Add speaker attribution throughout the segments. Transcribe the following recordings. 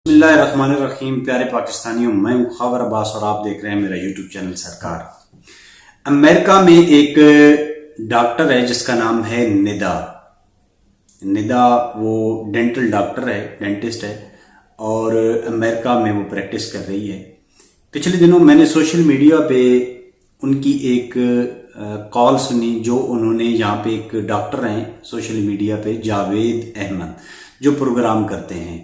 Speaker 1: بسم اللہ الرحمن الرحیم. پیارے پاکستانیوں، میں ہوں خاور عباس اور آپ دیکھ رہے ہیں میرا یوٹیوب چینل سرکار. امریکہ میں ایک ڈاکٹر ہے جس کا نام ہے ندا. وہ ڈینٹل ڈاکٹر ہے، ڈینٹسٹ ہے، اور امریکہ میں وہ پریکٹس کر رہی ہے. پچھلے دنوں میں نے سوشل میڈیا پہ ان کی ایک کال سنی، جو انہوں نے یہاں پہ ایک ڈاکٹر ہیں سوشل میڈیا پہ، جاوید احمد، جو پروگرام کرتے ہیں.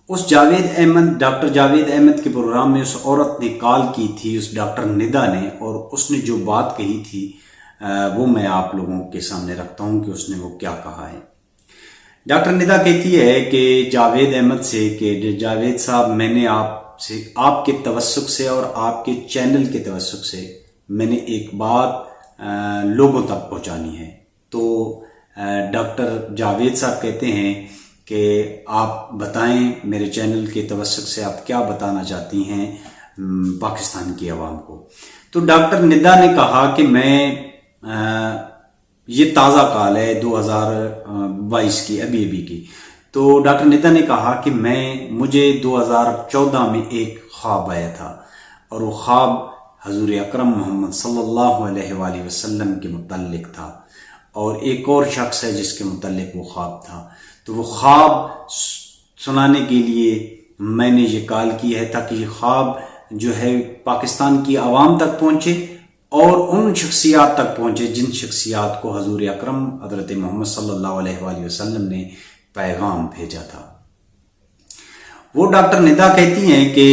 Speaker 1: اس ڈاکٹر جاوید احمد کے پروگرام میں اس عورت نے کال کی تھی، اس ڈاکٹر ندا نے، اور اس نے جو بات کہی تھی وہ میں آپ لوگوں کے سامنے رکھتا ہوں کہ اس نے وہ کیا کہا ہے. ڈاکٹر ندا کہتی ہے کہ جاوید احمد سے کہ جاوید صاحب، میں نے آپ کے توسط سے اور آپ کے چینل کے توسط سے میں نے ایک بات لوگوں تک پہنچانی ہے. تو ڈاکٹر جاوید صاحب کہتے ہیں کہ آپ بتائیں میرے چینل کے توسط سے آپ کیا بتانا چاہتی ہیں پاکستان کی عوام کو. تو ڈاکٹر ندا نے کہا کہ میں یہ تازہ کال ہے 2022 کی، ابھی کی. تو ڈاکٹر ندا نے کہا کہ مجھے 2014 میں ایک خواب آیا تھا، اور وہ خواب حضور اکرم محمد صلی اللہ علیہ وآلہ وسلم کے متعلق تھا، اور ایک اور شخص ہے جس کے متعلق وہ خواب تھا. تو وہ خواب سنانے کے لیے میں نے یہ کال کی ہے، تاکہ یہ خواب جو ہے پاکستان کی عوام تک پہنچے اور ان شخصیات تک پہنچے جن شخصیات کو حضور اکرم حضرت محمد صلی اللہ علیہ وآلہ وسلم نے پیغام بھیجا تھا. وہ ڈاکٹر ندا کہتی ہیں کہ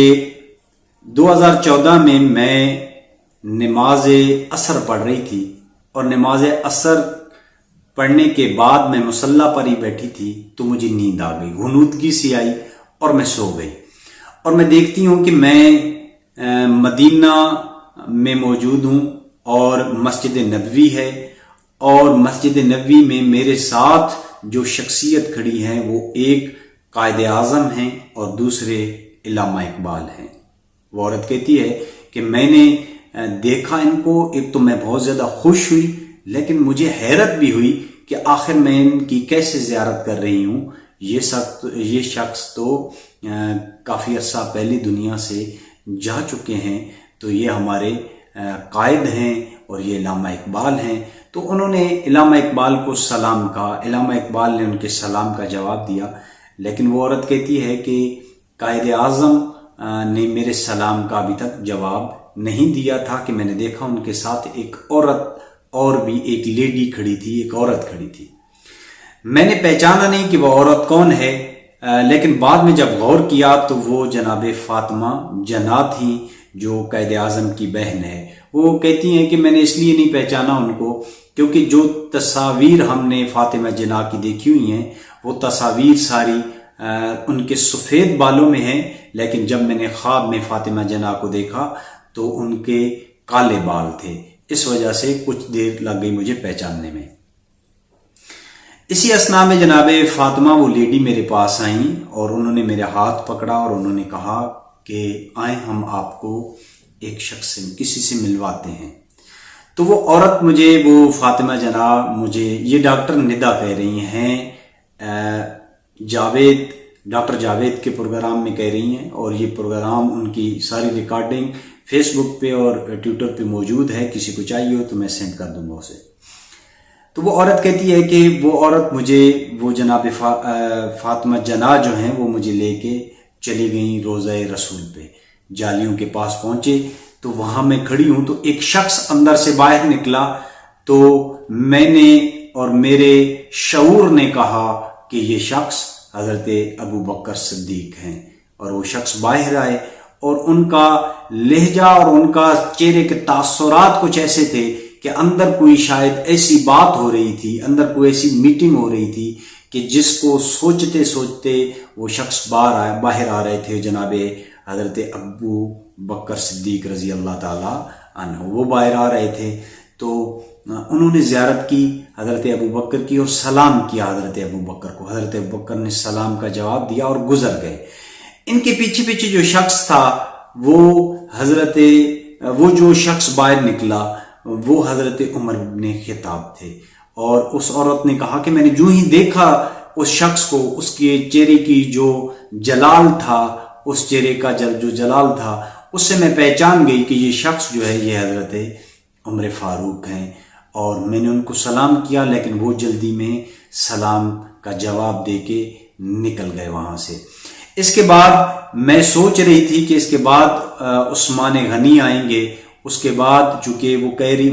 Speaker 1: 2014 میں نماز عصر پڑھ رہی تھی، اور نماز عصر پڑھنے کے بعد میں مصلی پر ہی بیٹھی تھی تو مجھے نیند آ گئی، غنودگی سی آئی اور میں سو گئی. اور میں دیکھتی ہوں کہ میں مدینہ میں موجود ہوں اور مسجد نبوی ہے، اور مسجد نبوی میں میرے ساتھ جو شخصیت کھڑی ہیں وہ ایک قائد اعظم ہیں اور دوسرے علامہ اقبال ہیں. وہ عورت کہتی ہے کہ میں نے دیکھا ان کو، ایک تو میں بہت زیادہ خوش ہوئی، لیکن مجھے حیرت بھی ہوئی کہ آخر میں ان کی کیسے زیارت کر رہی ہوں. یہ شخص تو کافی عرصہ پہلے دنیا سے جا چکے ہیں، تو یہ ہمارے قائد ہیں اور یہ علامہ اقبال ہیں. تو انہوں نے علامہ اقبال کو سلام کہا، علامہ اقبال نے ان کے سلام کا جواب دیا. لیکن وہ عورت کہتی ہے کہ قائد اعظم نے میرے سلام کا ابھی تک جواب نہیں دیا تھا، کہ میں نے دیکھا ان کے ساتھ ایک عورت اور بھی ایک لیڈی کھڑی تھی، ایک عورت کھڑی تھی. میں نے پہچانا نہیں کہ وہ عورت کون ہے، لیکن بعد میں جب غور کیا تو وہ جناب فاطمہ جناح تھیں، جو قائد اعظم کی بہن ہے. وہ کہتی ہیں کہ میں نے اس لیے نہیں پہچانا ان کو کیونکہ جو تصاویر ہم نے فاطمہ جناح کی دیکھی ہوئی ہیں وہ تصاویر ساری ان کے سفید بالوں میں ہیں، لیکن جب میں نے خواب میں فاطمہ جناح کو دیکھا تو ان کے کالے بال تھے. اس وجہ سے کچھ دیر لگ گئی مجھے پہچاننے میں. اسی اثناء میں جناب فاطمہ وہ لیڈی میرے پاس آئیں اور انہوں نے میرے ہاتھ پکڑا اور انہوں نے کہا کہ آئیں ہم آپ کو ایک شخص سے کسی سے ملواتے ہیں. تو وہ عورت مجھے، وہ فاطمہ جناح مجھے، یہ ڈاکٹر ندا کہہ رہی ہیں، ڈاکٹر جاوید کے پروگرام میں کہہ رہی ہیں، اور یہ پروگرام ان کی ساری ریکارڈنگ فیس بک پہ اور ٹویٹر پہ موجود ہے. کسی کو چاہیے ہو تو میں سینڈ کر دوں گا اسے. تو وہ عورت کہتی ہے کہ وہ عورت مجھے، وہ جناب فاطمہ جناح جو ہیں وہ مجھے لے کے چلی گئیں روضہ رسول پہ. جالیوں کے پاس پہنچے تو وہاں میں کھڑی ہوں تو ایک شخص اندر سے باہر نکلا. تو میں نے اور میرے شعور نے کہا کہ یہ شخص حضرت ابو بکر صدیق ہیں. اور وہ شخص باہر آئے اور ان کا لہجہ اور ان کا چہرے کے تاثرات کچھ ایسے تھے کہ اندر کوئی شاید ایسی بات ہو رہی تھی، اندر کوئی ایسی میٹنگ ہو رہی تھی کہ جس کو سوچتے سوچتے وہ شخص باہر آ رہے تھے. جناب حضرت ابو بکر صدیق رضی اللہ تعالی عنہ وہ باہر آ رہے تھے. تو انہوں نے زیارت کی حضرت ابو بکر کی اور سلام کیا حضرت ابو بکر کو. حضرت ابو بکر نے سلام کا جواب دیا اور گزر گئے. ان کے پیچھے جو شخص تھا وہ جو شخص باہر نکلا وہ حضرت عمر بن خطاب تھے. اور اس عورت نے کہا کہ میں نے جو ہی دیکھا اس شخص کو، اس کے چہرے کی جو جلال تھا اس چہرے کا جو جلال تھا اس سے میں پہچان گئی کہ یہ شخص جو ہے یہ حضرت عمر فاروق ہیں، اور میں نے ان کو سلام کیا، لیکن وہ جلدی میں سلام کا جواب دے کے نکل گئے وہاں سے۔ اس کے بعد میں سوچ رہی تھی کہ اس کے بعد عثمان غنی آئیں گے، اس کے بعد چونکہ وہ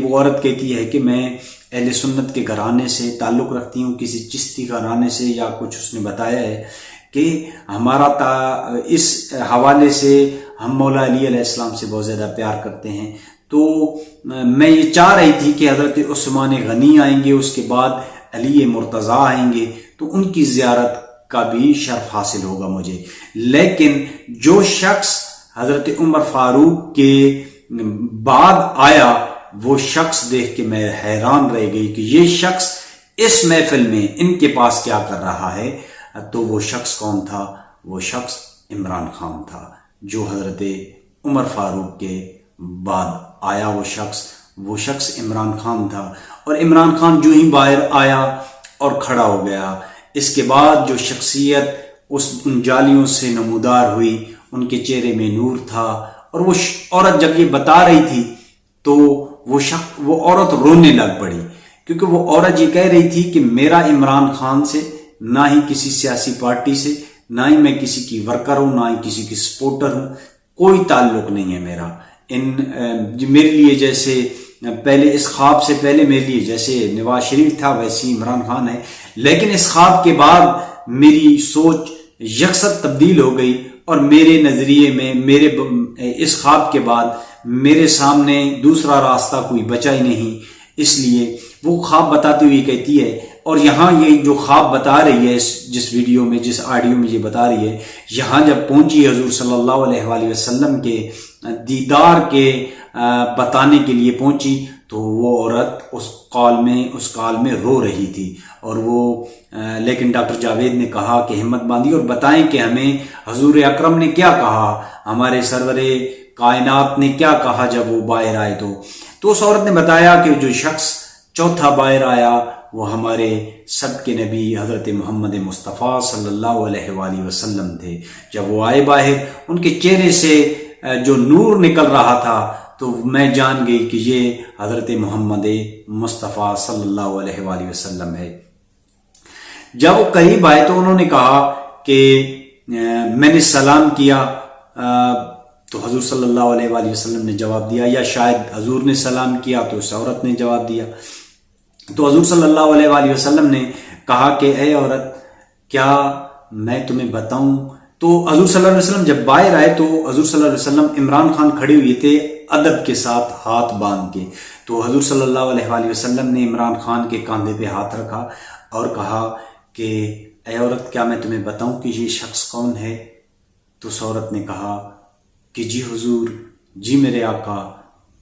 Speaker 1: عورت کہتی ہے کہ میں اہل سنت کے گھرانے سے تعلق رکھتی ہوں، کسی چشتی گھرانے سے یا کچھ اس نے بتایا ہے کہ ہمارا اس حوالے سے ہم مولا علی علیہ السلام سے بہت زیادہ پیار کرتے ہیں، تو میں یہ چاہ رہی تھی کہ حضرت عثمان غنی آئیں گے، اس کے بعد علی مرتضیٰ آئیں گے تو ان کی زیارت کا بھی شرف حاصل ہوگا مجھے۔ لیکن جو شخص حضرت عمر فاروق کے بعد آیا وہ شخص دیکھ کے میں حیران رہ گئی کہ یہ شخص اس محفل میں ان کے پاس کیا کر رہا ہے۔ تو وہ شخص کون تھا؟ وہ شخص عمران خان تھا، جو حضرت عمر فاروق کے بعد آیا۔ وہ شخص عمران خان تھا، اور عمران خان جو ہی باہر آیا اور کھڑا ہو گیا، اس کے بعد جو شخصیت ان جالیوں سے نمودار ہوئی، ان کے چہرے میں نور تھا، اور وہ عورت جب یہ بتا رہی تھی تو وہ عورت رونے لگ پڑی، کیونکہ وہ عورت یہ کہہ رہی تھی کہ میرا عمران خان سے نہ ہی کسی سیاسی پارٹی سے، نہ ہی میں کسی کی ورکر ہوں، نہ ہی کسی کی سپورٹر ہوں، کوئی تعلق نہیں ہے میرا۔ میرے لیے جیسے پہلے اس خواب سے پہلے میرے لیے جیسے نواز شریف تھا ویسی عمران خان ہے، لیکن اس خواب کے بعد میری سوچ یکسر تبدیل ہو گئی، اور میرے نظریے میں اس خواب کے بعد میرے سامنے دوسرا راستہ کوئی بچا ہی نہیں۔ اس لیے وہ خواب بتاتی ہوئی کہتی ہے، اور یہاں یہ جو خواب بتا رہی ہے، جس ویڈیو میں جس آڈیو میں یہ بتا رہی ہے، یہاں جب پہنچی حضور صلی اللہ علیہ وآلہ وسلم کے دیدار کے بتانے کے لیے پہنچی، تو وہ عورت اس کال میں رو رہی تھی، اور لیکن ڈاکٹر جاوید نے کہا کہ ہمت باندھی اور بتائیں کہ ہمیں حضور اکرم نے کیا کہا، ہمارے سرور کائنات نے کیا کہا جب وہ باہر آئے۔ تو اس عورت نے بتایا کہ جو شخص چوتھا باہر آیا وہ ہمارے سب کے نبی حضرت محمد مصطفیٰ صلی اللہ علیہ وآلہ وسلم تھے۔ جب وہ آئے باہر، ان کے چہرے سے جو نور نکل رہا تھا، تو میں جان گئی کہ یہ حضرت محمد مصطفیٰ صلی اللہ علیہ وآلہ وسلم ہے۔ جب وہ قریب آئے تو انہوں نے کہا کہ میں نے سلام کیا، تو حضور صلی اللہ علیہ وآلہ وسلم نے جواب دیا، یا شاید حضور نے سلام کیا تو اس عورت نے جواب دیا۔ تو حضور صلی اللہ علیہ وآلہ وسلم نے کہا کہ اے عورت، کیا میں تمہیں بتاؤں؟ تو حضور صلی اللہ علیہ وسلم جب باہر آئے تو حضور صلی اللہ علیہ وسلم عمران خان کھڑے ہوئے تھے ادب کے ساتھ ہاتھ باندھ کے، تو حضور صلی اللہ علیہ وآلہ وسلم نے عمران خان کے کاندھے پہ ہاتھ رکھا اور کہا کہ اے عورت، کیا میں تمہیں بتاؤں کہ یہ شخص کون ہے؟ تو اس عورت نے کہا کہ جی حضور، جی میرے آقا،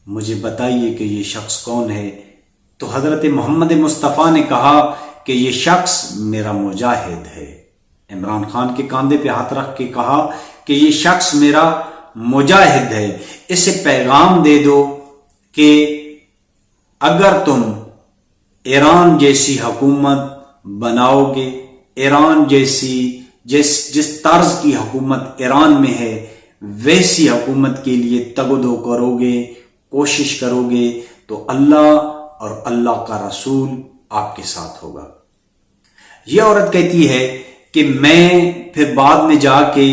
Speaker 1: مجھے بتائیے کہ یہ شخص کون ہے۔ تو حضرت محمد مصطفیٰ نے کہا کہ یہ شخص میرا مجاہد ہے۔ عمران خان کے کاندھے پہ ہاتھ رکھ کے کہا کہ یہ شخص میرا مجاہد ہے، اسے پیغام دے دو کہ اگر تم ایران جیسی حکومت بناؤ گے، ایران جیسی جس طرز کی حکومت ایران میں ہے ویسی حکومت کے لیے تگدو کرو گے، کوشش کرو گے، تو اللہ اور اللہ کا رسول آپ کے ساتھ ہوگا۔ یہ عورت کہتی ہے کہ میں پھر بعد میں جا کے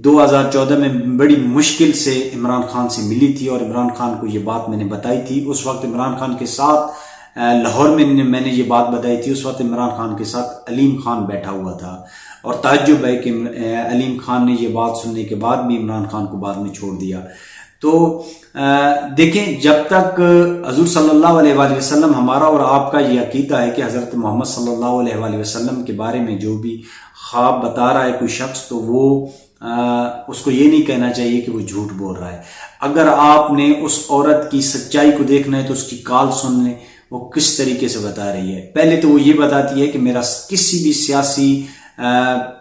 Speaker 1: 2014 میں بڑی مشکل سے عمران خان سے ملی تھی، اور عمران خان کو یہ بات میں نے بتائی تھی۔ اس وقت عمران خان کے ساتھ لاہور میں نے یہ بات بتائی تھی، اس وقت عمران خان کے ساتھ علیم خان بیٹھا ہوا تھا، اور تعجب ہے کہ علیم خان نے یہ بات سننے کے بعد بھی عمران خان کو بعد میں چھوڑ دیا۔ تو دیکھیں، جب تک حضور صلی اللہ علیہ وآلہ وسلم، ہمارا اور آپ کا یہ عقیدہ ہے کہ حضرت محمد صلی اللہ علیہ وآلہ وسلم کے بارے میں جو بھی خواب بتا رہا ہے کوئی شخص، تو وہ اس کو یہ نہیں کہنا چاہیے کہ وہ جھوٹ بول رہا ہے۔ اگر آپ نے اس عورت کی سچائی کو دیکھنا ہے تو اس کی کال سن لیں، وہ کس طریقے سے بتا رہی ہے۔ پہلے تو وہ یہ بتاتی ہے کہ میرا کسی بھی سیاسی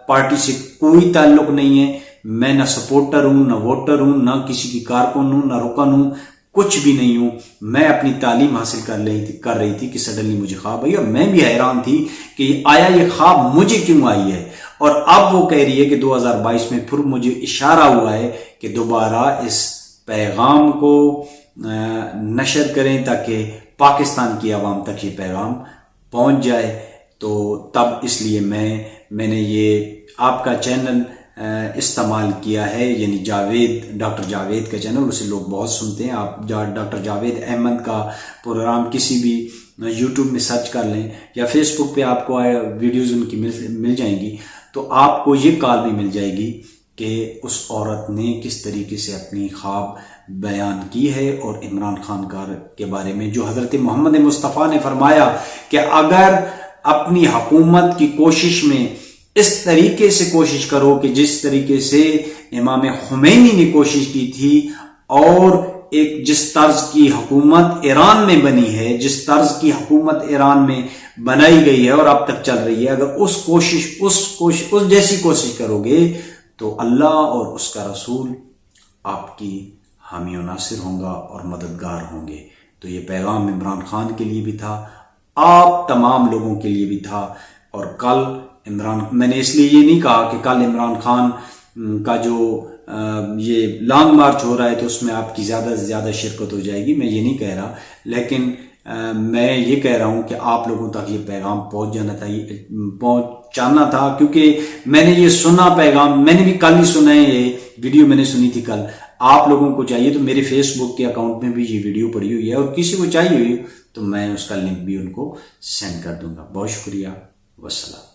Speaker 1: پارٹی سے کوئی تعلق نہیں ہے، میں نہ سپورٹر ہوں، نہ ووٹر ہوں، نہ کسی کی کارکن ہوں، نہ رکن ہوں، کچھ بھی نہیں ہوں۔ میں اپنی تعلیم حاصل کر رہی تھی کہ سڈنلی مجھے خواب آئی، اور میں بھی حیران تھی کہ آیا یہ خواب مجھے کیوں آئی ہے۔ اور اب وہ کہہ رہی ہے کہ 2022 میں پھر مجھے اشارہ ہوا ہے کہ دوبارہ اس پیغام کو نشر کریں تاکہ پاکستان کی عوام تک یہ پیغام پہنچ جائے. تو تب اس لیے میں نے یہ آپ کا چینل استعمال کیا ہے، یعنی ڈاکٹر جاوید کا چینل، اسے لوگ بہت سنتے ہیں. آپ ڈاکٹر جاوید احمد کا پروگرام کسی بھی یوٹیوب میں سرچ کر لیں یا فیس بک پہ آپ کو ویڈیوز ان کی مل جائیں گی، تو آپ کو یہ کال بھی مل جائے گی کہ اس عورت نے کس طریقے سے اپنی خواب بیان کی ہے اور عمران خان کے بارے میں، جو حضرت محمد مصطفیٰ نے فرمایا کہ اگر اپنی حکومت کی کوشش میں اس طریقے سے کوشش کرو کہ جس طریقے سے امام خمینی نے کوشش کی تھی، اور جس طرز کی حکومت ایران میں بنی ہے، جس طرز کی حکومت ایران میں بنائی گئی ہے اور اب تک چل رہی ہے، اگر اس جیسی کوشش کرو گے تو اللہ اور اس کا رسول آپ کی حامی و ناصر ہوں گا اور مددگار ہوں گے. تو یہ پیغام عمران خان کے لیے بھی تھا، آپ تمام لوگوں کے لیے بھی تھا. اور کل میں نے اس لیے یہ نہیں کہا کہ کل عمران خان کا جو یہ لانگ مارچ ہو رہا ہے تو اس میں آپ کی زیادہ سے زیادہ شرکت ہو جائے گی، میں یہ نہیں کہہ رہا، لیکن میں یہ کہہ رہا ہوں کہ آپ لوگوں تک یہ پیغام پہنچانا تھا، کیونکہ میں نے یہ سنا پیغام، میں نے بھی کل ہی سنا ہے، یہ ویڈیو میں نے سنی تھی کل. آپ لوگوں کو چاہیے تو میرے فیس بک کے اکاؤنٹ میں بھی یہ ویڈیو پڑی ہوئی ہے، اور کسی کو چاہیے ہوئی تو میں اس کا لنک بھی ان کو سینڈ کر دوں گا. بہت شکریہ، والسلام.